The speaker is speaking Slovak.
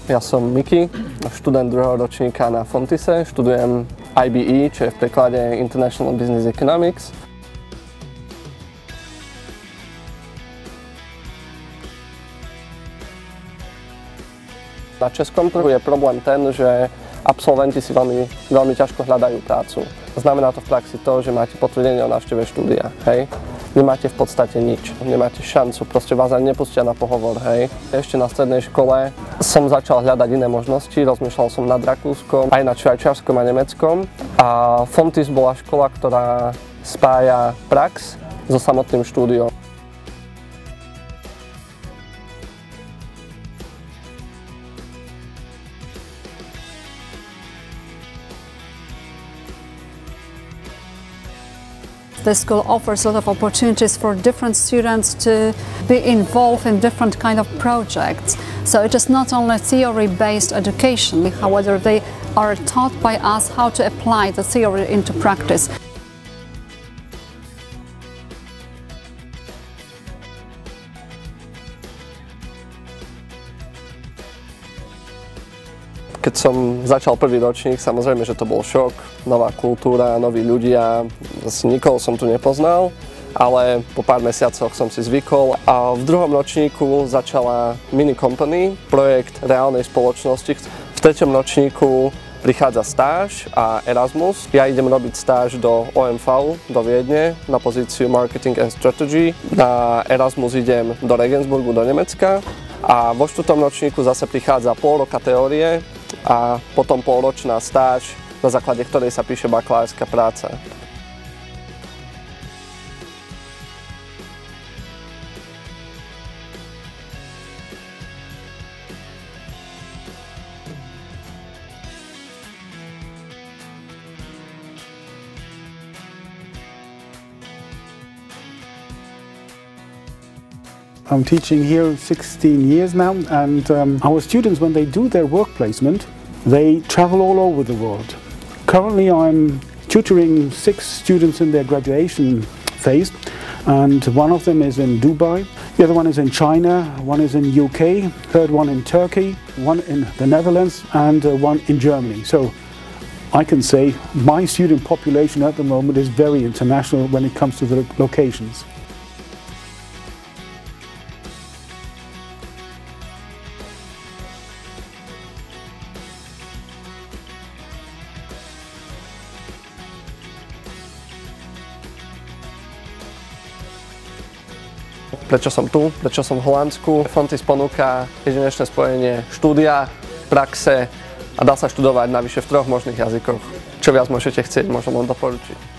Ja som Miky, študent druhého ročníka na Fontise, študujem IBE, čo je v preklade International Business Economics. Na českom trhu je problém ten, že absolventi si veľmi ťažko hľadajú prácu. Znamená to v praxi to, že máte potvrdenie o návšteve štúdia, hej? Nemáte v podstate nič, nemáte šancu, proste vás ani nepustia na pohovor, hej. Ešte na strednej škole som začal hľadať iné možnosti, rozmýšľal som nad Rakúskom, aj nad Švajčiarskom a Nemeckom. A Fontis bola škola, ktorá spája prax so samotným štúdiom. The school offers a lot of opportunities for different students to be involved in different kind of projects. So it is not only theory-based education, however they are taught by us how to apply the theory into practice. Keď som začal prvý ročník, samozrejme, že to bol šok, nová kultúra, noví ľudia, zase nikoho som tu nepoznal, ale po pár mesiacoch som si zvykol a v druhom ročníku začala mini company, projekt reálnej spoločnosti. V treťom ročníku prichádza stáž a Erasmus. Ja idem robiť stáž do OMV, do Viedne, na pozíciu Marketing and Strategy. Na Erasmus idem do Regensburgu, do Nemecka a vo štvrtom ročníku zase prichádza pol roka teórie a potom polročná stáž, na základe ktorej sa píše bakalárska práca. I'm teaching here 16 years now, and our students, when they do their work placement, they travel all over the world. Currently I'm tutoring 6 students in their graduation phase, and one of them is in Dubai, the other one is in China, one is in UK, third one in Turkey, one in the Netherlands, and one in Germany. So I can say my student population at the moment is very international when it comes to the locations. Prečo som tu, prečo som v Holandsku. Fontis ponúka jedinečné spojenie štúdia, praxe a dá sa študovať navyše v 3 možných jazykoch. Čo viac môžete chcieť, môžem vám doporučiť.